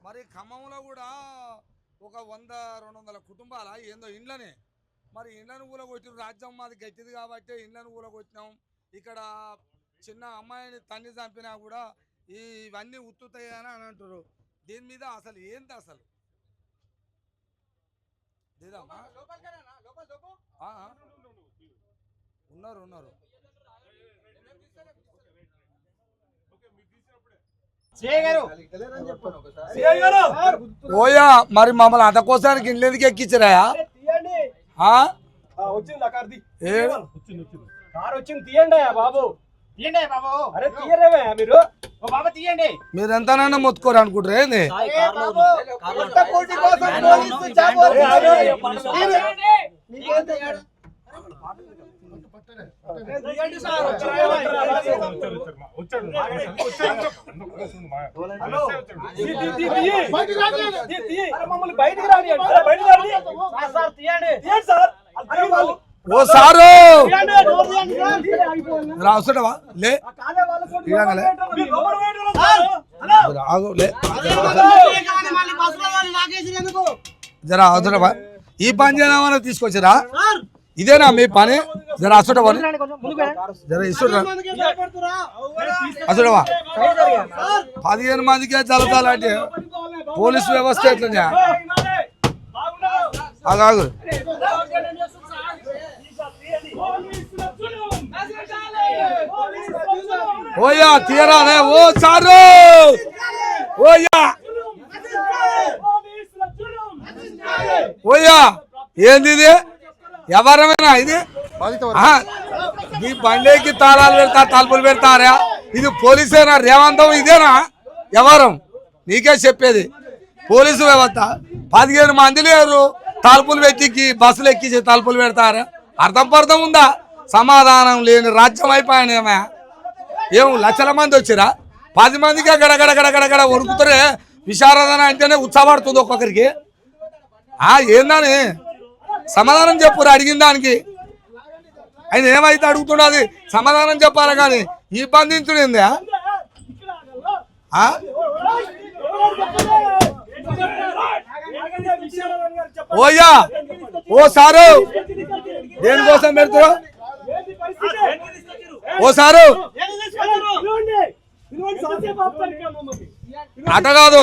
మరి ఖమ్మంలో కూడా ఒక 100-200 కుటుంబాల ఏందో ఇండ్లనే మరి ఇండ్లను కూలగొట్టిన రాజ్యం మాది గట్టిది కాబట్టి ఇండ్లను కూలగొట్టినాం. ఇక్కడ చిన్న అమ్మాయిని తండ్రి చంపినా కూడా ఇవన్నీ ఉత్తుతాయని అని అంటారు. దీని మీద అసలు ఏంటి అసలు ఉన్నారు ఓయా మరి మమ్మల్ని అంతకోసానికి ఇండ్లు ఎందుకు ఎక్కించరా? మీరు ఎంతనైనా మొత్తుకోరు అనుకుంటారు ఏంది? ఓ సారు రావా లే జరా అవసరమా ఈ పని చేయడం తీసుకొచ్చారా? ఇదేనా మీ పని? జరా అసలు పని జర ఇసురా అసలువా 15 మందికే జలతాలంటే పోలీసు వ్యవస్థ ఎట్లా ఆగు. ఓయా తీరా ఓ సారు ఓయా ఓయా ఏంది ఇది? ఎవరమైనా ఇది ఈ బండికి తాళాలు పెడతా తలుపులు పెడతారా? ఇది పోలీసేనా? రేవంతం ఇదేనా? ఎవరం నీకే చెప్పేది పోలీసు వ్యవస్థ. 15 మంది లేరు తలుపులు పెట్టి బస్సులు ఎక్కించి తలుపులు పెడతారా? అర్థం ఉందా? సమాధానం లేని రాజ్యం అయిపోయానేమా? ఏం లక్షల మంది వచ్చిరా 10 మందికి గడగడగడగడగడ వణుకుతారే. విశారదన అంటేనే ఉత్సాహపడుతుంది ఒక్కొక్కరికి. ఏందని సమాధానం చెప్పురు అడిగిన దానికి. ఆయన ఏమైతే అడుగుతున్నది సమాధానం చెప్పాలి కానీ ఈ బంధించుడిందా? ఓయ్యా ఓ సారు దేనికోసం పెడతారు? ఓ సారు అట కాదు,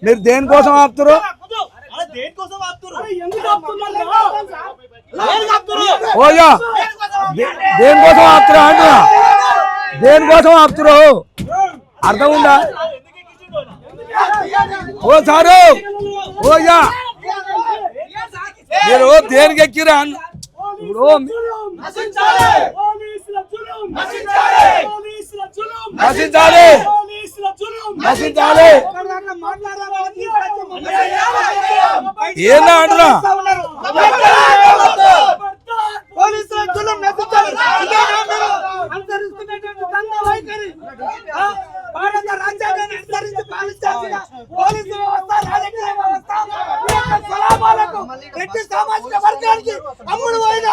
మీరు దేనికోసం ఆపుతారు? ఓయ్యా దేనికోసం ఆపుతారు అంటున్నా? దేనికోసం ఆపుతారు అర్థం ఉందా? ఓ సారు ఓయ్యా మీరు దేనికి ఎక్కిరా? నశించాలి నశించాలి ఏందా అంటున్నా? భారత రాజ్యాంగాన్ని అనుసరించి పాలించాల్సిన పోలీసు వ్యవస్థ రాజకీయ వ్యవస్థ స్వలాభాలకు రెడ్డి సామాజిక వర్గానికి అమ్ముడు పోయిన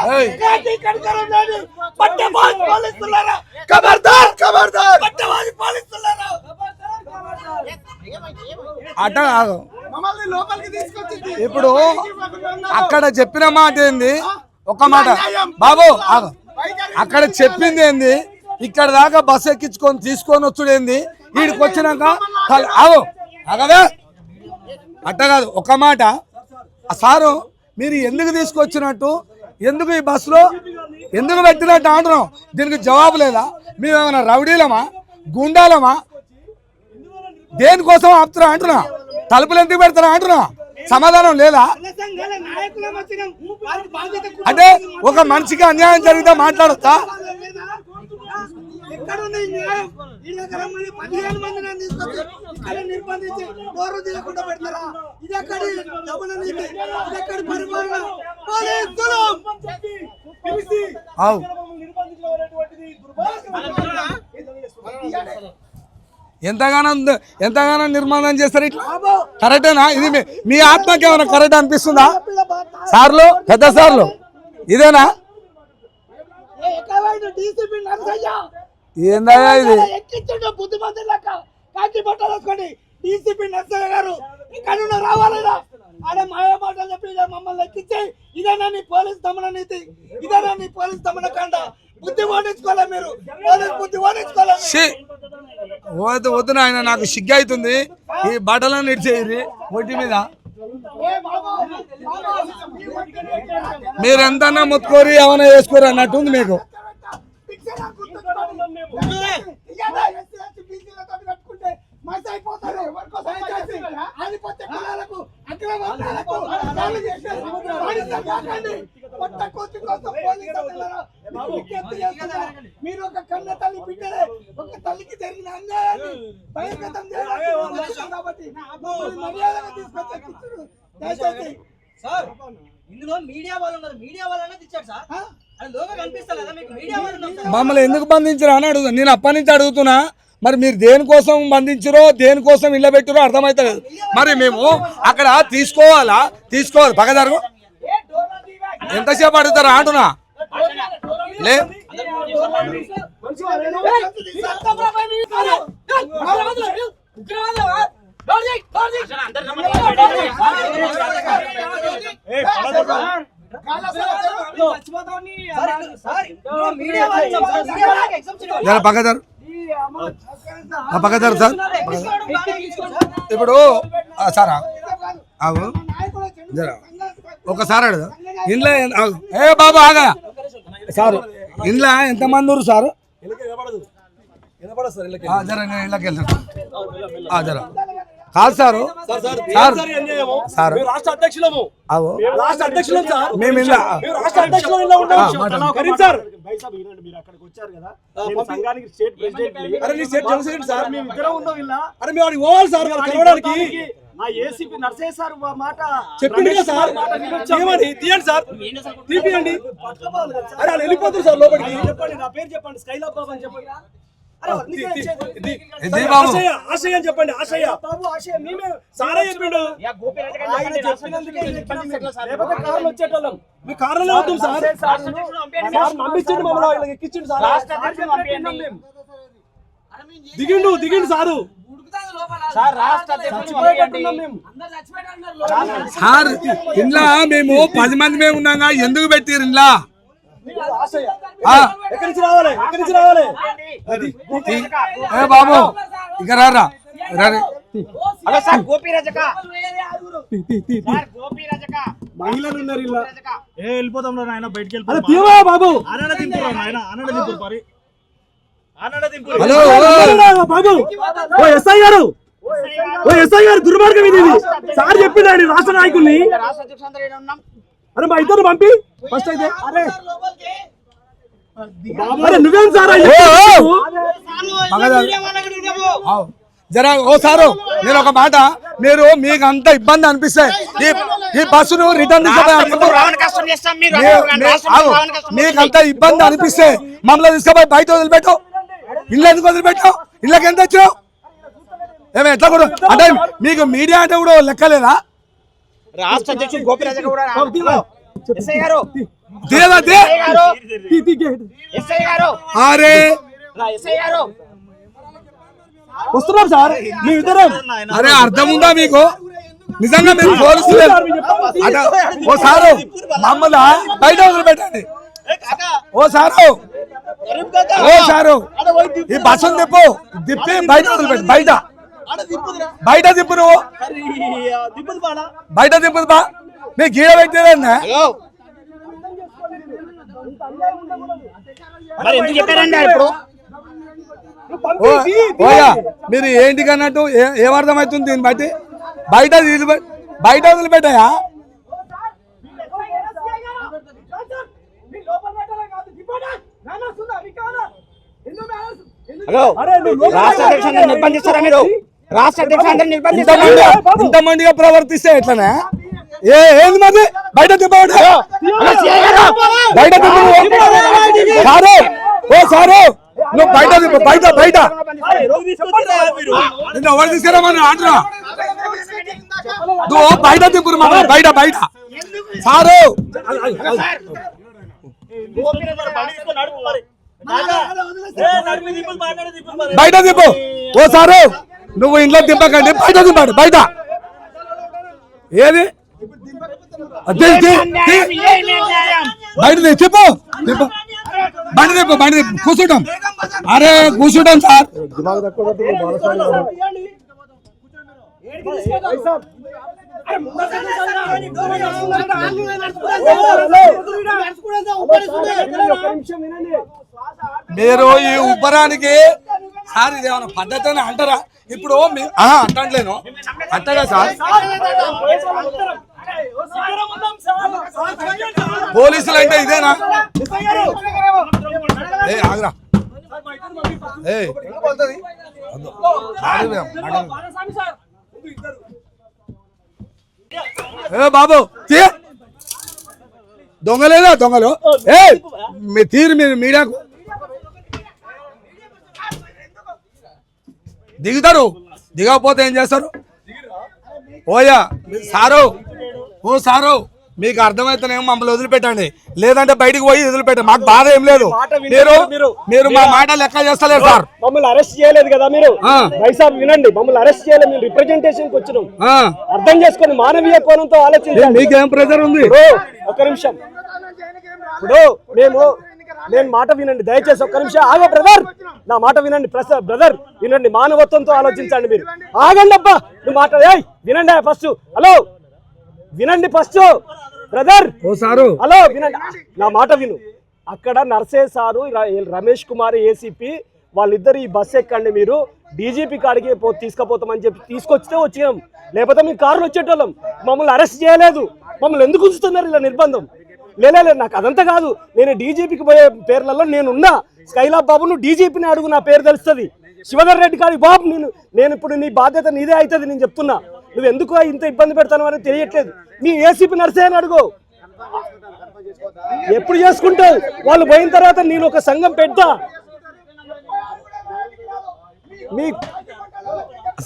పట్టవాది పోలీసులారా ఖబర్దార్ ఖబర్దార్ పట్టవాది పోలీసులారా అట కాదు. ఇప్పుడు అక్కడ చెప్పిన మాట ఏంది? ఒక మాట బాబు అక్కడ చెప్పింది ఏంది? ఇక్కడ దాకా బస్సు ఎక్కించుకొని తీసుకొని వచ్చుడేంది? వీడికి వచ్చినాక అగవే అట్ట కాదు. ఒక మాట సారు మీరు ఎందుకు తీసుకొచ్చినట్టు, ఎందుకు ఈ బస్సులో ఎందుకు పెట్టినట్టు అంటున్నాం. దీనికి జవాబు లేదా? మేమేమైనా రౌడీలమా గుండాలమా? దేనికోసం ఆపుతున్నా అంటున్నా? తలుపులు ఎందుకు పెడతారా అంటున్నా? సమాధానం లేదా? అంటే ఒక మనిషికి అన్యాయం జరిగితే మాట్లాడొచ్చా? ఎంతగానో నిర్మాణం చేస్తారు. ఇట్లా కరెక్టేనా? ఇది మీ ఆత్మకి ఏమైనా కరెక్ట్ అనిపిస్తుందా సార్లు? పెద్ద సార్లు ఇదేనా? ఏందయ్యా ఇది ఎక్కించండి బుద్ధిమంది లెక్క కాకి బట్టలు వేసుకొని డీసీపీ నర్సయ్య గారు ఇక్కడ రావాలిరా ఆడ మాయ మాటలు చెప్పి మమ్మల్ని ఎక్కించి ఇదేనా నీ పోలీస్ దమన నీతి, ఇదేనా నీ పోలీస్ దమన కాండ? బుద్ధి ఓడించుకోలే మీరు, పోలీస్ బుద్ధి ఓడించుకోలే. వద్దు వద్దు నాయన, నాకు సిగ్గు అవుతుంది. ఈ బట్టలను ఇచ్చేది ఒంటి మీద మీరు ఎంతన్నా ముత్తుకోరి ఏమైనా వేసుకోరు అన్నట్టుంది మీకు. మీరు ఒక కన్న తల్లి బిడ్డలే, ఒక తల్లికి జరిగిన అన్యాయాన్ని బహిర్గతం చేయాలి కాబట్టి మర్యాదగా తీసుకొచ్చి సార్ ఇందులో మీడియా వాళ్ళు ఉన్నారు, మీడియా వాళ్ళనే తెచ్చారు సార్. అది లోగో కనిపిస్తలేదా మీకు? మీడియా వాళ్ళు ఉన్నారు సార్. మమ్మల్ని ఎందుకు బంధించారు అని అడుగుతా. నేను అప్పటి నుంచి అడుగుతున్నా, మరి మీరు దేనికోసం బంధించారో దేనికోసం ఇళ్ళ పెట్టారో అర్థమవుతలేదు. మరి మేము అక్కడ తీసుకోవాలి పక్క జరుగు ఎంతసేపు అడుగుతారా అంటున్నా లే. పక్కదారు పక్కదారు సార్. ఇప్పుడు సారా ఒకసారి అడుగు ఇంట్లో ఏ బాబు ఆగా సార్, ఇంట్లో ఎంతమంది ఉన్నారు సార్? జర నేను ఇళ్ళకి వెళ్తాను. జర కాదు సార్ సార్ రాష్ట్ర అధ్యక్షులము రాష్ట్ర అధ్యక్షులం సార్. మేము ఇలా రాష్ట్ర అధ్యక్షులం ఇలా ఉంటాం కరీం సార్. మీరు అక్కడికి వచ్చారు కదా, సంఘానికి స్టేట్ ప్రెసిడెంట్. అరే నీ స్టేట్ ప్రెసిడెంట్ సార్, మేము ఇద్దరం ఉన్నాం ఇలా. అరే మేము వాడికి పోవాలి సార్, వాళ్ళు కలవడానికి. మా ఏసీపీ నర్సయ్య సార్ మాట చెప్పింది కదా సార్, ఏమని తీయండి సార్, తీపియండి. అరే వాళ్ళు వెళ్ళిపోతారు సార్ లోపలికి. చెప్పండి, నా పేరు చెప్పండి, స్కైలాబ్ బాబు అని చెప్పండి. ఆశయ అని చెప్పండి. ఆశయ బాబు, ఆశయ మేమే సారే చెప్పిండు. లేకపోతే కార్లు వచ్చేటోళ్ళం, మీ కార్లలో అవుతాం సార్. పంపించండి మమ్మల్ని, ఎక్కించండి సార్. దిగిండు సారు సార్. ఇంట్లో మేము 10 మంది మేము ఉన్నాగా, ఎందుకు పెట్టారు ఇంట్లో? బాబు ఇక రారా మహిళలు ఉన్నారు ఇలా. వెళ్ళిపోతాం ఆయన, బయటకి వెళ్ళిపోతాం బాబు. హలో బాబు, ఓ ఎస్ఐ గారు, దుర్మార్గం ఇది. సార్ చెప్పిందండి రాష్ట్ర నాయకుల్ని. అరే మా ఇద్దరు పంపి ఫస్ట్ అయితే. అరే నువ్వేం సార్ జరా ఓ సారు, నేను ఒక మాట, మీరు మీకు అంత ఇబ్బంది అనిపిస్తే ఈ బస్సును రిటర్న్ మీకు అంత ఇబ్బంది అనిపిస్తే మమ్మల్ని తీసుకుపోయి బయట వదిలిపెట్టావు. ఇల్లు ఎందుకు వదిలిపెట్టావు? ఇళ్ళకి ఎంత వచ్చావు? ఏమో ఎట్లా కూడా అంటే మీకు మీడియా అంటే కూడా లెక్కలేదా? రాష్ట్ర అధ్యక్షుడు గోపిరాజు వస్తున్నాం సార్ మేము ఇద్దరం. అరే అర్థం ఉందా మీకు? నిజంగా మీరు పోలీసులు ఓ సారు మమ్మల్ని బయట వదిలిపెట్టండి. ఓ సారు ఈ బస్సును తిప్పి బయట వదిలిపెట్టి బయట తిప్పు నువ్వు బయట తిప్పుదు బా. మీ గీడ పెట్టేదన్నా మీరు ఏంటి అన్నట్టు ఏమర్థమవుతుంది దీన్ని బట్టి? బయట వదిలిపెట్టాయా? నిర్బంధిస్తారా మీరు? రాష్ట్ర అధ్యక్షుడు ఇంతమందిగా ప్రవర్తిస్తే ఎట్లనే? ఏంది మరి బయట తిప్పబడి బయట సారు ఓ సారు నువ్వు బయట బయట నిన్ను ఎవరు తీసుకురామని అంటున్నా. నువ్వు బయట తిప్పురు మమ్మల్ని బయట సారు బయట దింపు ఓ సారు నువ్వు ఇంట్లో దింపకండి బయట దింపాడు బయట ఏది బయట చెప్పు దింపు బండి దింపు బండి దింపు కూర్చుంటాం అరే కూర్చుంటాం సార్ మీరు ఈ ఉబ్బరానికి సార్ ఇది ఏమైనా పద్ధతి అని అంటారా ఇప్పుడు అంటలేను అంటగా సార్ పోలీసులు అంటే ఇదేనా ఏ ఆగ్రా ఏ బాబు దొంగలేదా దొంగలు ఏ మీ తీరు మీరు మీడియాకు దిగుతారు దిగకపోతే ఏం చేస్తారు ఓయా సారు ఓ సారు మీకు అర్థమైతేనేమో మమ్మల్ని వదిలిపెట్టండి లేదంటే బయటికి పోయి వదిలిపెట్టండి మాకు బాధ ఏం లేదు మీరు మా మాట లెక్క చేస్తలేరు సార్ మమ్మల్ని అరెస్ట్ చేయలేదు కదా మీరు వైసాబ్ వినండి మమ్మల్ని అరెస్ట్ చేయలేదు మీరు రిప్రజెంటేషన్ కి వచ్చినాం అర్థం చేసుకొని మానవీయ కోణంతో ఆలోచించండి మీకేం ప్రెజర్ ఉంది ఒక నిమిషం ఇప్పుడు నేను మాట వినండి దయచేసి ఒక్క నిమిషం ఆగో బ్రదర్ నా మాట వినండి బ్రదర్ వినండి మానవత్వంతో ఆలోచించండి మీరు ఆగండి అబ్బా నువ్వు మాట వినండి ఫస్ట్ హలో వినండి ఫస్ట్ బ్రదర్ హలో వినండి నా మాట విను అక్కడ నర్సే సారు రమేష్ కుమార్ ఏసీపీ వాళ్ళిద్దరు ఈ బస్సు ఎక్కండి మీరు డీజీపీ కాడికి తీసుకుపోతామని చెప్పి తీసుకొచ్చితే వచ్చినాం లేకపోతే మీ కారులో వచ్చేటోళ్ళం మమ్మల్ని అరెస్ట్ చేయలేదు మమ్మల్ని ఎందుకు ఉంచుతున్నారు ఇలా నిర్బంధం లేదు నాకు అదంతా కాదు నేను డీజీపీకి పోయే పేర్లలో నేనున్నా స్కైలాబ్ బాబు నువ్వు డీజీపీని అడుగు నా పేరు తెలుస్తుంది శివధర్ రెడ్డి కాడి బాబు నేను ఇప్పుడు నీ బాధ్యత నీదే అవుతుంది నేను చెప్తున్నా నువ్వు ఎందుకు ఇంత ఇబ్బంది పెడతాను అని తెలియట్లేదు మీ ఏసీపీ నర్సే అని అడుగు ఎప్పుడు చేసుకుంటావు వాళ్ళు పోయిన తర్వాత నేను ఒక సంఘం పెడతా మీ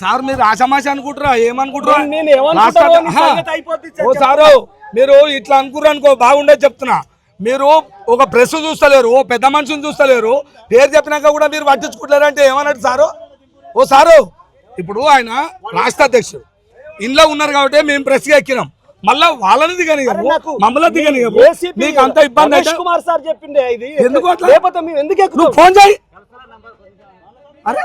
సార్ మీరు ఆశామాష అనుకుంటారా ఏమనుకుంటారా నేను ఏమనుకుంటా సారు మీరు ఇట్లా అనుకుర్రు అనుకో బాగుండేది చెప్తున్నా మీరు ఒక ప్రెస్ చూస్తలేరు ఓ పెద్ద మనిషిని చూస్తలేరు పేరు చెప్పినాక కూడా మీరు పట్టించుకుంటలేరు అంటే ఏమన్నట్టు సారు ఓ సారు ఇప్పుడు ఆయన రాష్ట్ర అధ్యక్షుడు ఇంట్లో ఉన్నారు కాబట్టి మేము ప్రెస్గా ఎక్కినాం మళ్ళా వాళ్ళని దిగనియము మమ్మల్ని దిగనియము మీకు అంత ఇబ్బంది కుమార్ సార్ చెప్పిండే ఇది ఎందుకు అట్లా లేకపోతే మేము ఎందుకు ఫోన్ చేయి అరే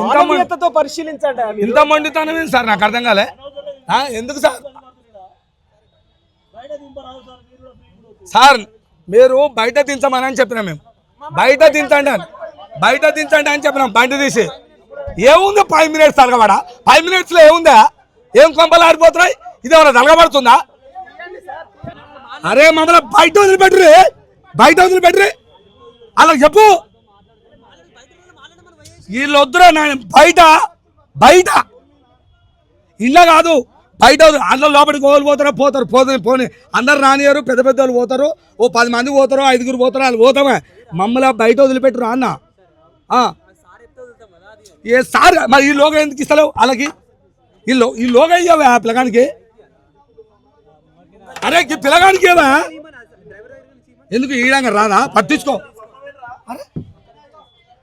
మానవీయతతో పరిశీలించండి ఇంత మండితనం సార్ నాకు అర్థం కాలే ఎందుకు సార్ సార్ మీరు బయట దించమని అని చెప్పినాం మేము బయట దించండి అని చెప్పినాం బండి తీసి ఏముంది 5 minutes తరగబడా 5 minutes లో ఏముందా ఏం కొంపలు ఆడిపోతున్నాయి ఇది ఏమైనా తలగబడుతుందా అరే మమ్మల్ని బయట వదిలిపెట్టరు అలా చెప్పు వీళ్ళు వద్దురా బయట ఇళ్ళ కాదు బయట అందరూ లోపలికి పోతారు పోని అందరు రానియారు పెద్ద వాళ్ళు పోతారు ఓ 10 మంది పోతారు 5 పోతారు వాళ్ళు పోతామే మమ్మల్ని బయట వదిలిపెట్టరు అన్న ఏ సార్ మరి ఈ లోగా ఎందుకు ఇస్తలేవు వాళ్ళకి ఈ లోగా ఇవ్వవా ఆ పిల్లగానికి అరే ఈ పిల్లగానికి ఏవా ఎందుకు ఈడంగా రాదా పట్టించుకో అరే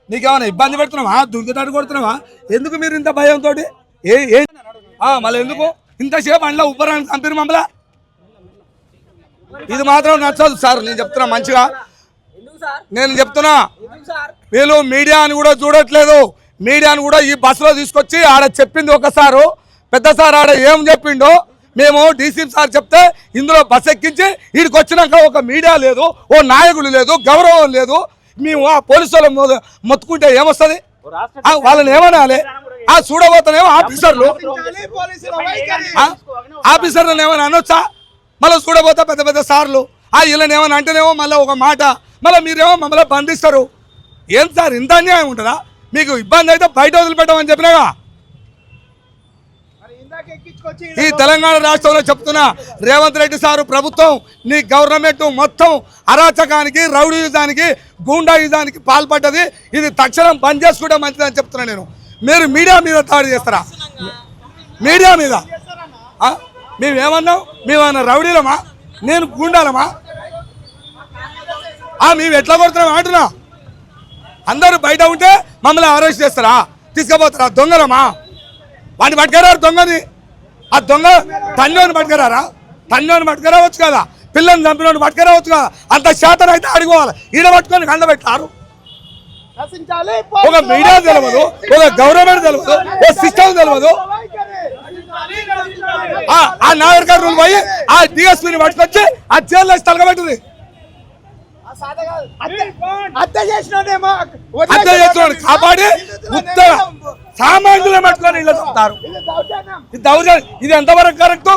నీకేమైనా ఇబ్బంది పెడుతున్నావా దుర్గతాడు కొడుతున్నావా ఎందుకు మీరు ఇంత భయంతో మళ్ళీ ఎందుకు ఇంతసేపు అండ్లా ఉబ్బరానికి కంపెనీ మమ్మల్ని ఇది మాత్రం నచ్చదు సార్ నేను చెప్తున్నా మంచిగా నేను చెప్తున్నా వీళ్ళు మీడియాని కూడా చూడట్లేదు మీడియాని కూడా ఈ బస్సులో తీసుకొచ్చి ఆడ చెప్పింది ఒకసారి పెద్ద సార్ ఆడ ఏం చెప్పిండో మేము డీసీ సార్ చెప్తే ఇందులో బస్ ఎక్కించి వీడికి వచ్చినాక ఒక మీడియా లేదు ఓ నాయకులు లేదు గౌరవం లేదు మేము ఆ పోలీసు వాళ్ళు మొత్తుకుంటే ఏమొస్తుంది వాళ్ళని ఏమనాలి చూడబోతానేమో ఆఫీసర్లను ఏమైనా అనొచ్చా మళ్ళీ చూడబోతా పెద్ద పెద్ద సార్లు వీళ్ళని ఏమైనా అంటేనేమో మళ్ళీ ఒక మాట మళ్ళీ మీరేమో మమ్మల్ని బంధిస్తారు ఏం సార్ ఇంత అన్యాయం ఉంటుందా మీకు ఇబ్బంది అయితే బయట వదిలిపెట్టమని చెప్పినాగా ఈ తెలంగాణ రాష్ట్రంలో చెప్తున్నా రేవంత్ రెడ్డి సారు ప్రభుత్వం నీ గవర్నమెంట్ మొత్తం అరాచకానికి రౌడీయుజానికి గూండాయుజానికి పాల్పడ్డది ఇది తక్షణం బంద్ చేసుకుంటే మంచిదని చెప్తున్నా నేను మీరు మీడియా మీద దాడి చేస్తారా మీడియా మీద మేమేమన్నాం మేమన్నా రౌడీలమా నేను గూండాలమా మేము ఎట్లా కొడుతున్నాం అంటున్నా. అందరూ బయట ఉంటే మమ్మల్ని అరెస్ట్ చేస్తారా, తీసుకుపోతారా? దొంగలమా? వాడిని పట్టుకురారు దొంగని. ఆ దొంగ తన్నోని పట్టుకురారా? తన్నోని పట్టుకురావచ్చు కదా, పిల్లల్ని చంపినోని పట్టుకురావచ్చు కదా. అంత శాతం అయితే అడుగుకోవాలి. ఈడ పట్టుకొని కండబెట్టారు. ఒక మీడియా తెలియదు, ఒక గవర్నమెంట్ తెలియదు, ఒక సిస్టమ్ తెలియదు. ఆ నాగర్ కర్నూలు పోయి ఆ డిఎస్పీని పట్టుకొచ్చి ఆ జైల్లో తలగబెట్టింది. హత్య చేసిన కాపాడి ఉత్తర సామాన్యులు పట్టుకొని ఇళ్ళ చెప్తారు. ఇది దౌర్జన్యం. ఇది ఎంతవరకు కరెక్ట్?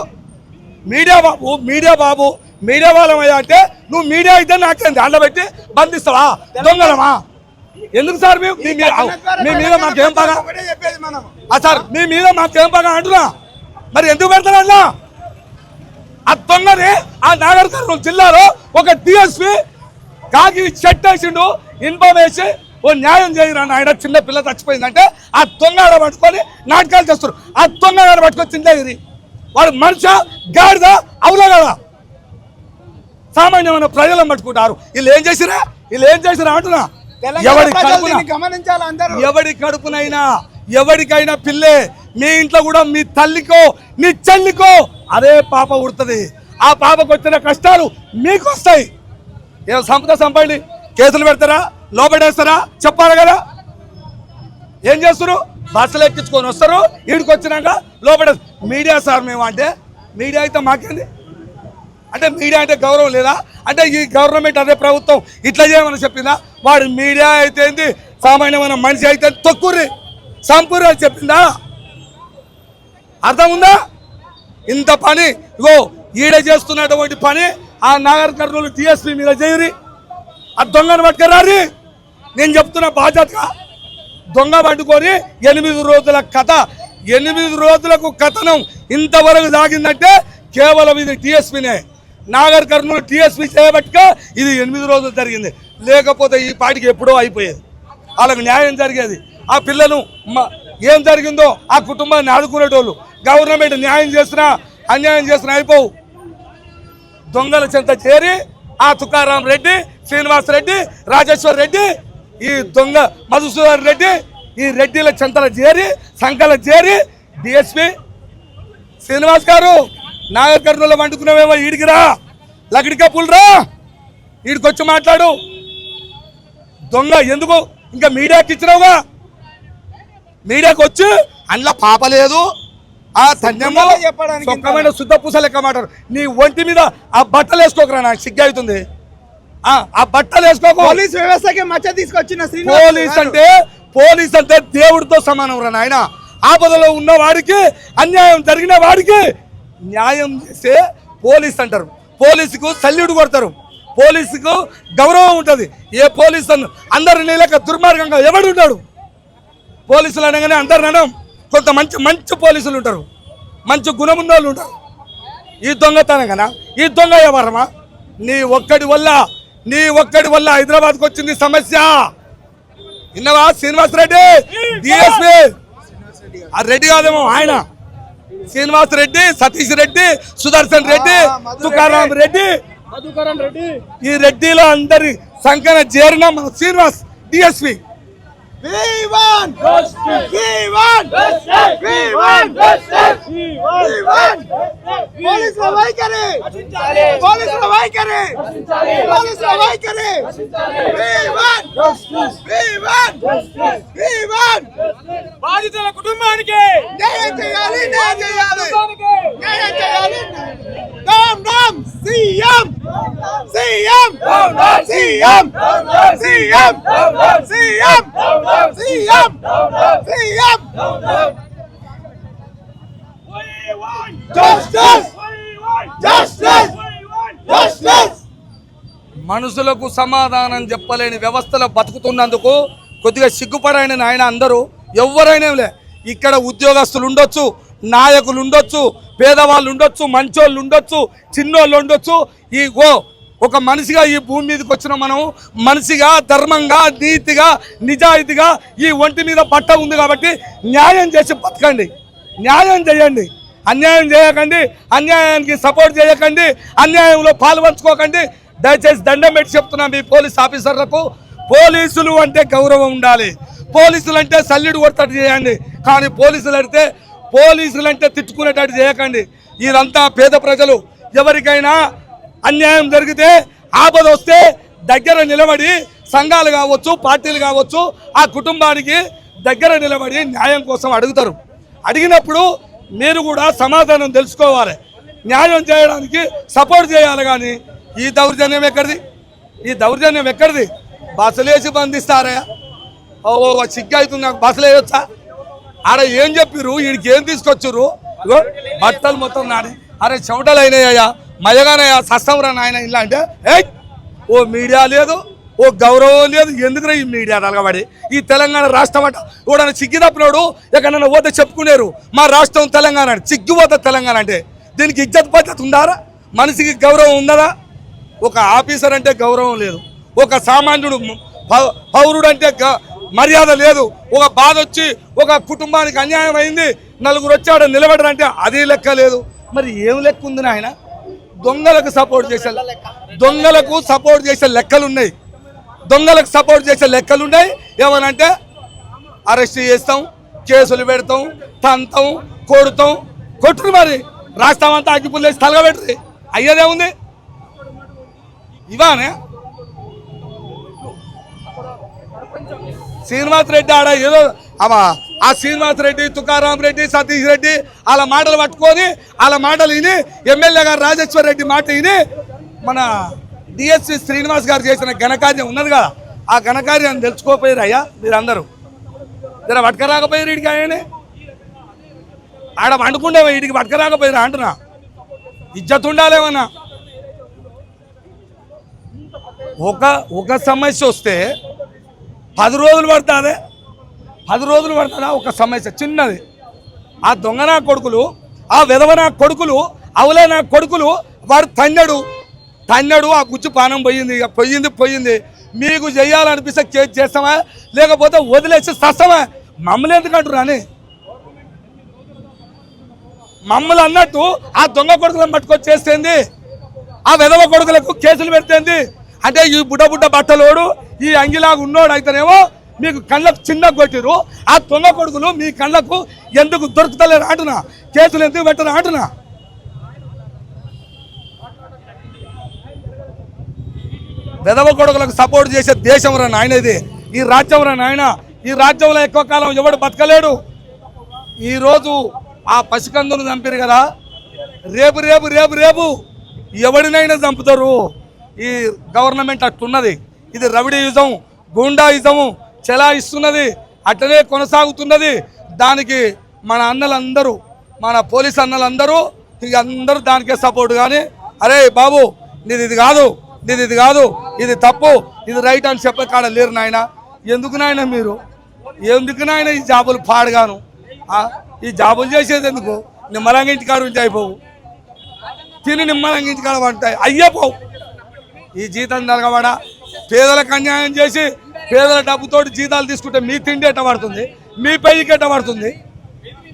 మీడియా బాబు మీడియా వాళ్ళమయ్యా అంటే నువ్వు మీడియా అయితే నాకేంది అండబెట్టి బంధిస్తావా? దొంగలమా? ఎందుకు సార్ మీ మీద మాకేం పగా సార్? మీ మీద మాకేం పగా అంటున్నా. మరి ఎందుకు పెడతారు అన్నా? ఆ దొంగని ఆ నాగర్ కర్నూలు జిల్లాలో ఒక డిఎస్పీ కాకి చెట్టు వేసిండు, ఇన్ఫామ్ వేసి ఓ న్యాయం చేయరా ఆయన చిన్న పిల్ల చచ్చిపోయిందంటే ఆ దొంగ పట్టుకొని నాటకాలు చేస్తారు. ఆ దొంగ పట్టుకొని చిందగిరి వాడు మనిషి గాడిద అవులా కదా. సామాన్యమైన ప్రజలను పట్టుకుంటారు. వీళ్ళు ఏం చేసిరా అంటున్నా. ఎవడి కడుపునైనా ఎవరికైనా పిల్లే. మీ ఇంట్లో కూడా మీ తల్లికో నీ చెల్లికో అదే పాప ఉడుతుంది. ఆ పాపకు వచ్చిన కష్టాలు మీకు వస్తాయి. ఏం సంపండి, కేసులు పెడతారా, లోపడేస్తారా? చెప్పాలి కదా. ఏం చేస్తారు? బస్సులు ఎక్కించుకొని వస్తారు, ఈడికి వచ్చినాక లోపడే. మీడియా సార్ మేము అంటే మీడియా అయితే మాకేంది అంటే మీడియా అంటే గౌరవం లేదా? అంటే ఈ గవర్నమెంట్ అదే ప్రభుత్వం ఇట్లా చేయమని చెప్పిందా? వాడు మీడియా అయితే ఏంది, సామాన్యమైన మనిషి అయితే తొక్కుర్రి సంపూర్ణ అని చెప్పిందా? అర్థం ఉందా? ఇంత పని ఇగో ఈడ చేస్తున్నటువంటి పని ఆ నాగర్ కర్నూలు డిఎస్పీ మీద చేయరి. ఆ దొంగను పట్టుకురారి. నేను చెప్తున్న బాధ్యతగా దొంగ పట్టుకొని 8 రోజుల కథ, 8 రోజులకు కథనం ఇంతవరకు సాగిందంటే కేవలం ఇది డిఎస్పీనే. నాగర్ కర్నూలు డిఎస్పీ చేయబట్టుగా ఇది 8 రోజులు జరిగింది. లేకపోతే ఈ పాటికి ఎప్పుడో అయిపోయేది. వాళ్ళకు న్యాయం జరిగేది. ఆ పిల్లలు ఏం జరిగిందో ఆ కుటుంబాన్ని ఆదుకునేటోళ్ళు. గవర్నమెంట్ న్యాయం చేసినా అన్యాయం చేసినా అయిపోవు. దొంగల చెంత చేరి ఆ తుకారాం రెడ్డి, శ్రీనివాస్ రెడ్డి, రాజేశ్వర్ రెడ్డి, ఈ దొంగ మధుసూదన్ రెడ్డి, ఈ రెడ్డిల చెంతల చేరి సంఖ్యల చేరి డిఎస్పీ శ్రీనివాస్ గారు నాగర్ కర్నూలు వండుకున్నావేమో ఈడికి రా, లగడికా పుల్రా, ఈడికి వచ్చి మాట్లాడు. దొంగ ఎందుకు ఇంకా మీడియాకి ఇచ్చినావుగా? మీడియాకి వచ్చి అందులో పాప లేదు, ఆ ధన్యమో సొక్కమైన శుద్ధ పూస లెక్క మాట్లాడు. నీ ఒంటి మీద ఆ బట్టలు వేసుకోకరా, నాకు సిగ్గు అవుతుంది. ఆ బట్టలు వేసుకోకు. పోలీస్ వ్యవస్థకి మచ్చ తీసుకొచ్చిన పోలీస్ అంటే దేవుడితో సమానం రా నాయన. ఆపదలో ఉన్న వాడికి, అన్యాయం జరిగిన వాడికి న్యాయం చేసే పోలీస్ అంటారు. పోలీసుకు సల్యూట్ కొడతారు, పోలీసుకు గౌరవం ఉంటుంది. ఏ పోలీసు అందరినీ లేక దుర్మార్గంగా ఎవడు ఉంటాడు? పోలీసులు అనగానే అందరు నడం. కొంత మంచి పోలీసులు ఉంటారు, మంచి గుణమున్న వాళ్ళు ఉంటారు. ఈ దొంగతనం కదా, ఈ దొంగ వ్యవహారమా? నీ ఒక్కడి వల్ల హైదరాబాద్కి వచ్చింది సమస్య. విన్నవా? శ్రీనివాస్ రెడ్డి డిఎస్పీ, ఆ రెడ్డి కాదేమో ఆయన, శ్రీనివాస్ రెడ్డి, సతీష్ రెడ్డి, సుదర్శన్ రెడ్డి, తుకారాం రెడ్డి, ఈ రెడ్డిలో అందరి సంఖ్యన చేరిన మన శ్రీనివాస్ డిఎస్పీ. బాధితుల కుటుంబానికి న్యాయం చేయాలి, న్యాయం చేయాలి, న్యాయం చేయాలి. CM CM CM CM CM CM CM justice justice justice. మనుషులకు సమాధానం చెప్పలేని వ్యవస్థలో బతుకుతున్నందుకు కొద్దిగా సిగ్గుపడైన నాయన అందరూ ఎవరైనా లే. ఇక్కడ ఉద్యోగస్తులు ఉండొచ్చు, నాయకులు ఉండొచ్చు, పేదవాళ్ళు ఉండొచ్చు, మంచోళ్ళు ఉండొచ్చు, చిన్నోళ్ళు ఉండొచ్చు. ఒక మనిషిగా ఈ భూమి మీదకి వచ్చిన మనం మనిషిగా, ధర్మంగా, నీతిగా, నిజాయితీగా ఈ ఒంటి మీద బట్ట ఉంది కాబట్టి న్యాయం చేసి బతకండి, న్యాయం చేయండి, అన్యాయం చేయకండి, అన్యాయానికి సపోర్ట్ చేయకండి, అన్యాయంలో పాల్పంచుకోకండి. దయచేసి దండం పెట్టి చెప్తున్నా మీ పోలీస్ ఆఫీసర్లకు, పోలీసులు అంటే గౌరవం ఉండాలి. పోలీసులు అంటే సల్లిడు కొడతాడు చేయండి, కానీ పోలీసులు అంటే తిట్టుకునేటట్టు చేయకండి. ఇదంతా పేద ప్రజలు. ఎవరికైనా అన్యాయం జరిగితే, ఆపద వస్తే దగ్గర నిలబడి సంఘాలు కావచ్చు, పార్టీలు కావచ్చు, ఆ కుటుంబానికి దగ్గర నిలబడి న్యాయం కోసం అడుగుతారు. అడిగినప్పుడు మీరు కూడా సమాధానం తెలుసుకోవాలి, న్యాయం చేయడానికి సపోర్ట్ చేయాలి. కానీ ఈ దౌర్జన్యం ఎక్కడిది? బస్సులేసి బంధిస్తారా? సిగ్గు అవుతుంది నాకు. బస్సులు వేయొచ్చా? ఆడ ఏం చెప్పిర్రు, వీడికి ఏం తీసుకొచ్చిర్రు? బట్టలు మొత్తం నాని, అరే చెమటలు అయినాయ్యా, మయగానయ్యా, సస్తంరా నాయన ఇలా అంటే ఓ మీడియా లేదు, ఓ గౌరవం లేదు. ఎందుకురా ఈ మీడియా నలగబడి? ఈ తెలంగాణ రాష్ట్రం అంట కూడా సిగ్గి తప్పినోడు ఎక్కడన్నా పోతే చెప్పుకునేరు మా రాష్ట్రం తెలంగాణ అంటే. సిగ్గిపోతే తెలంగాణ అంటే దీనికి ఇజ్జత్ పద్ధతి ఉండారా? మనిషికి గౌరవం ఉందరా? ఒక ఆఫీసర్ అంటే గౌరవం లేదు, ఒక సామాన్యుడు పౌరుడు అంటే మర్యాద లేదు. ఒక బాధ వచ్చి ఒక కుటుంబానికి అన్యాయం అయింది, నలుగురు వచ్చాడు నిలబడరంటే అది లెక్క లేదు. మరి ఏం లెక్క ఉంది నాయన? దొంగలకు సపోర్ట్ చేసే లెక్కలున్నాయి. ఏమనంటే అరెస్ట్ చేస్తాం, కేసులు పెడతాం, తంతాం, కొట్టుడు మరి రాష్ట్రం అంతా అగ్గిపుల్లేసి తలగబెడుతుంది. అయ్యేదే ఉంది ఇవానే. శ్రీనివాస్ రెడ్డి ఆడ ఏదో ఆ శ్రీనివాస్ రెడ్డి, తుకారాం రెడ్డి, సతీష్ రెడ్డి వాళ్ళ మాటలు పట్టుకొని వాళ్ళ మాటలు విని, ఎమ్మెల్యే గారు రాజేశ్వర్ రెడ్డి మాట విని, మన డిఎస్పీ శ్రీనివాస్ గారు చేసిన ఘనకార్యం ఉన్నది కదా, ఆ ఘనకార్యాన్ని తెలుసుకోపోయారు. అయ్యా మీరందరూ జర పట్టుకరాకపోయారు వీడికి. ఆయనే ఆడ వండుకుంటే వీడికి పట్టుకరాకపోయారు అంటున్నా. ఇజ్జత్ ఉండాలేమన్నా. ఒక సమస్య వస్తే 10 రోజులు పడుతుందే. 10 రోజులు పడుతుందా ఒక సమస్య చిన్నది? ఆ దొంగ నా కొడుకులు, ఆ విధవ నా కొడుకులు, అవులే నా కొడుకులు, వాడు తన్నడు. ఆ గుజ్జు పానం పోయింది. ఇక పోయింది. మీకు చేయాలనిపిస్తే కేసు చేస్తామా, లేకపోతే వదిలేసి సస్తామా? మమ్మల్ని ఎందుకు అంటారు అని మమ్మల్ని అన్నట్టు ఆ దొంగ కొడుకులను పట్టుకొని చేస్తేంది, ఆ విధవ కొడుకులకు కేసులు పెడితేంది అంటే ఈ బుడ్డ బట్టలోడు, ఈ అంగిలాగా ఉన్నోడు అయితేనేమో మీకు కళ్ళకు చిన్న కొట్టిరు. ఆ దొంగ కొడుకులు మీ కళ్ళకు ఎందుకు దొరుకుతలేరు అంటున్నా, కేసులు ఎందుకు పెట్టరు అంటున్నా. విధవ కొడుకులకు సపోర్ట్ చేసే దేశం రా నాయన ఇది, ఈ రాజ్యం రా నాయన. ఈ రాజ్యంలో ఎక్కువ కాలం ఎవడు బతకలేడు. ఈరోజు ఆ పసికందును చంపారు కదా, రేపు ఎవడినైనా చంపుతారు. ఈ గవర్నమెంట్ అట్టున్నది. ఇది రవిడీయుజం, గూండాయిజము చెలాయిస్తున్నది, అట్లనే కొనసాగుతున్నది. దానికి మన అన్నలందరూ, మన పోలీస్ అన్నలందరూ ఇక అందరూ దానికే సపోర్ట్. కానీ అరే బాబు ఇది కాదు, ఇది తప్పు, ఇది రైట్ అని చెప్పే కాడ లేరు నాయన. ఎందుకు నాయన మీరు, ఎందుకు నాయన ఈ జాబులు పాడుగాను? ఈ జాబులు చేసేది ఎందుకు? నిమ్మలంగా ఇంటికాడ ఉంటే అయిపోవు, తిని నిమ్మలంగా ఇంటికాడ ఉంటాయి అయ్యేపోవు. ఈ జీతం తలగబడ పేదలకు అన్యాయం చేసి పేదల డబ్బుతోటి జీతాలు తీసుకుంటే మీ తిండి ఎట్ట పడుతుంది, మీ పైకి ఎట్ట పడుతుంది?